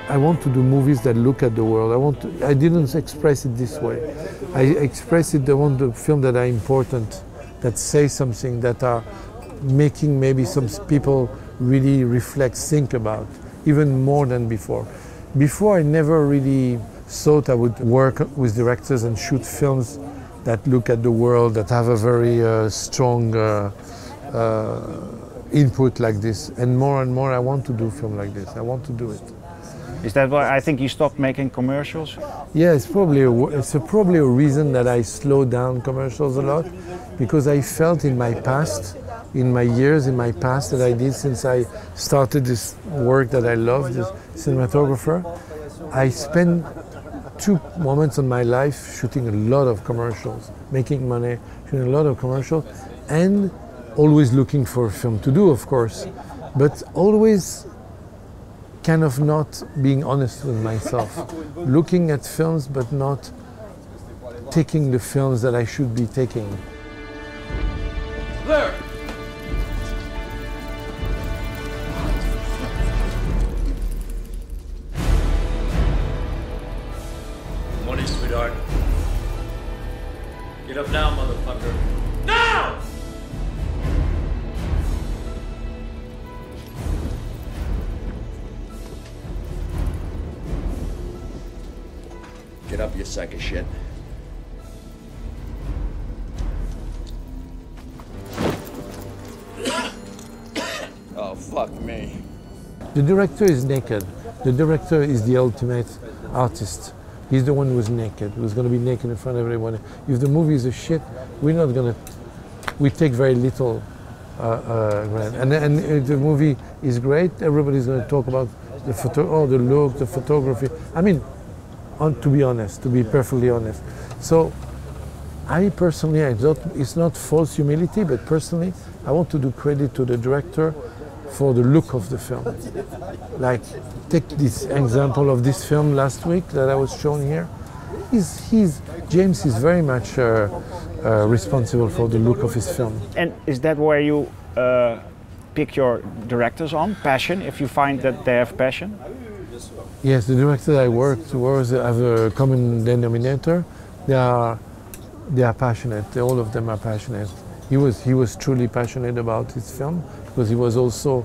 I want to do movies that look at the world. I didn't express it this way. I expressed it, I want the film that are important, that say something, that are making maybe some people really reflect, think about, even more than before. Before I never really thought I would work with directors and shoot films that look at the world, that have a very strong input like this. And more I want to do film like this. I want to do it. Is that why I think you stopped making commercials? Yeah, it's probably a reason that I slowed down commercials a lot, because I felt in my past, in my past that I did since I started this work that I love, this cinematographer, I spent 2 moments in my life shooting a lot of commercials, making money, shooting a lot of commercials, and always looking for a film to do, of course, but always kind of not being honest with myself, looking at films but not taking the films that I should be taking. There! Morning, sweetheart. Get up now, motherfucker. Now! Get up, you sack of shit. Oh, fuck me. The director is naked. The director is the ultimate artist. He's the one who's naked, who's going to be naked in front of everyone. If the movie is a shit, we're not going to... We take very little grant. And if the movie is great, everybody's going to talk about the look, the photography. I mean, to be honest, to be perfectly honest. So I personally, it's not false humility, but personally, I want to do credit to the director for the look of the film. Like, take this example of this film last week that I was shown here. James is very much responsible for the look of his film. And is that where you pick your directors on, passion, if you find that they have passion? Yes, the directors I worked with have a common denominator. They are passionate. All of them are passionate. He was truly passionate about his film, because he was also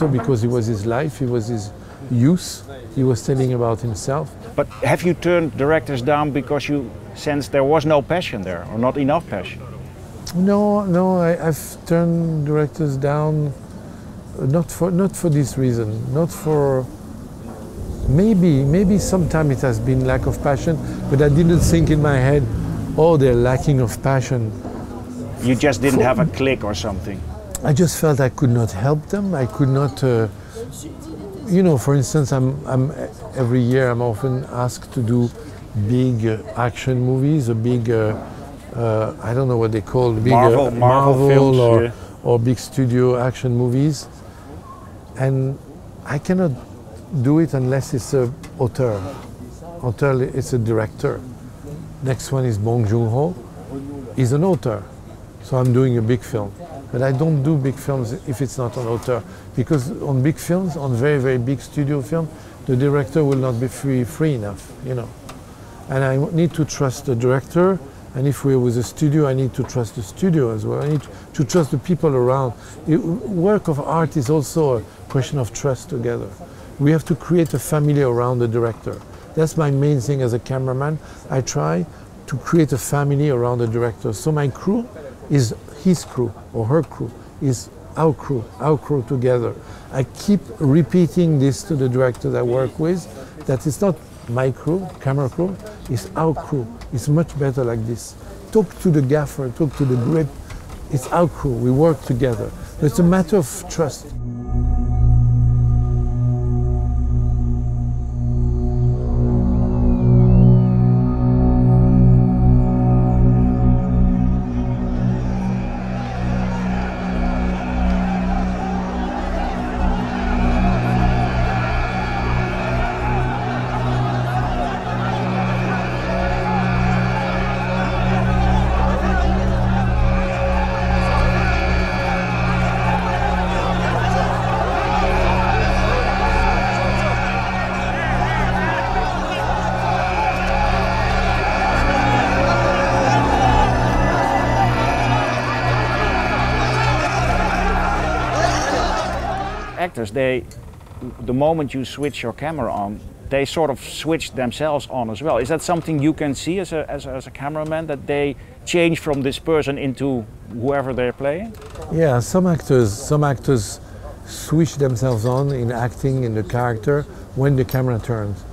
because it was his life, it was his youth. He was telling about himself. But have you turned directors down because you sensed there was no passion there, or not enough passion? No, I've turned directors down not for this reason, not for. Maybe sometimes it has been lack of passion, but I didn't think in my head, oh, they're lacking of passion. You just didn't have a click or something? I just felt I could not help them. I could not, for instance, every year I'm often asked to do big action movies, a big, I don't know what they call, big Marvel films, or, or big studio action movies. And I cannot do it unless it's an auteur. Auteur is a director. Next one is Bong Joon-ho. He's an auteur. So I'm doing a big film. But I don't do big films if it's not an auteur. Because on big films, on very, very big studio film, the director will not be free enough, And I need to trust the director. And if we're with a studio, I need to trust the studio as well. I need to trust the people around. Work of art is also a question of trust together. We have to create a family around the director. That's my main thing as a cameraman. I try to create a family around the director. So my crew is his crew or her crew, is our crew together. I keep repeating this to the directors I work with, that it's not my crew, camera crew, it's our crew. It's much better like this. Talk to the gaffer, talk to the grip. It's our crew, we work together. It's a matter of trust. actors, the moment you switch your camera on, they sort of switch themselves on as well. Is that something you can see as a cameraman, that they change from this person into whoever they're playing? Yeah, some actors switch themselves on in acting in the character when the camera turns,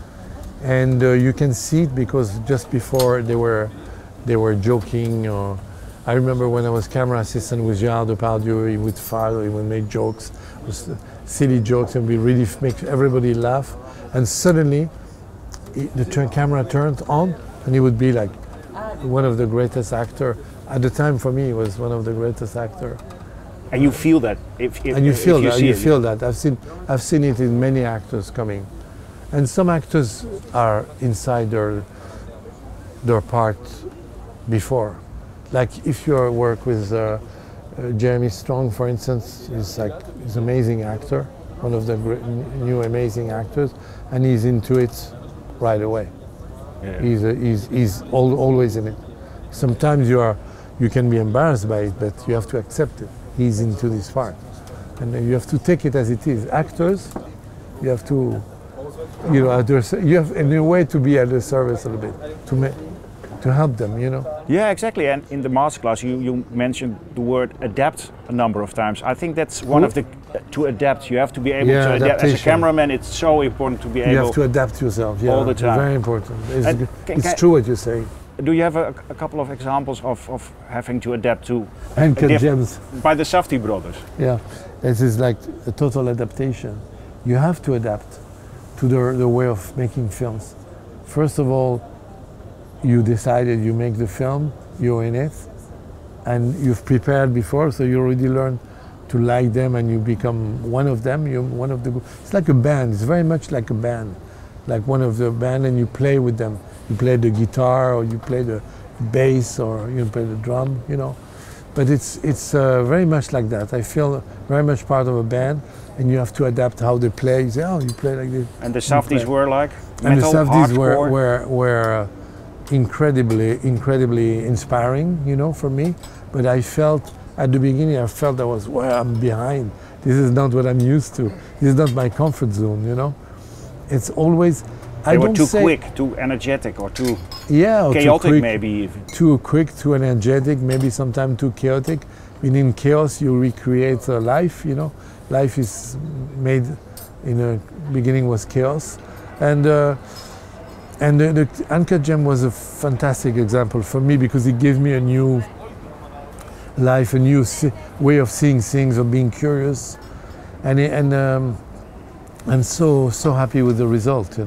and you can see it because just before they were joking. Or I remember when I was camera assistant with Gerard Depardieu, he would fire, he would make jokes, silly jokes, and we really make everybody laugh. And suddenly, the camera turned on, and he would be like one of the greatest actors. At the time, for me, he was one of the greatest actors. And you feel that. You feel that. I've seen it in many actors coming, and some actors are inside their part before. Like if you work with Jeremy Strong, for instance, he's an amazing actor, one of the new amazing actors, and he's into it right away. Yeah. He's always in it. Sometimes you can be embarrassed by it, but you have to accept it. He's into this part, and you have to take it as it is. Actors, you have to, you have in a way to be at their service a little bit, to help them, Yeah, exactly. And in the masterclass, you mentioned the word adapt a number of times. I think that's one of the to adapt. You have to be able to adapt. As a cameraman, it's so important to be able. You have to adapt yourself. Yeah, all the time. Very important. It's true what you say. Do you have a couple of examples of having to adapt to Uncut gems by the Safdie brothers? Yeah, this is like a total adaptation. You have to adapt to the way of making films. First of all, you decided you make the film, you're in it, and you've prepared before, so you already learned to like them, and you become one of them. You're one of the. It's like a band. It's very much like a band, like one of the band, and you play with them. You play the guitar, or you play the bass, or you play the drum, But it's very much like that. I feel very much part of a band, and you have to adapt how they play. You say, oh, you play like this. And the Safdies were like metal, and the Safdies hardcore. were incredibly inspiring, for me. But I felt at the beginning, I'm behind. This is not what I'm used to. This is not my comfort zone, It's always. They were too quick, too energetic, or too chaotic, too quick, maybe even. Too quick, too energetic, maybe sometimes too chaotic. In chaos, you recreate life, Life is made, in the beginning was chaos. And the Uncut Gem was a fantastic example for me because it gave me a new life, a new way of seeing things, of being curious. And I'm so happy with the result,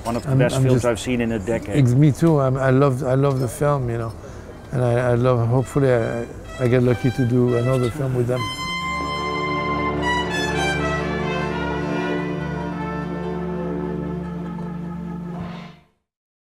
One of the best films I've seen in a decade. Me too. I love the film, and I love. Hopefully, I get lucky to do another film with them.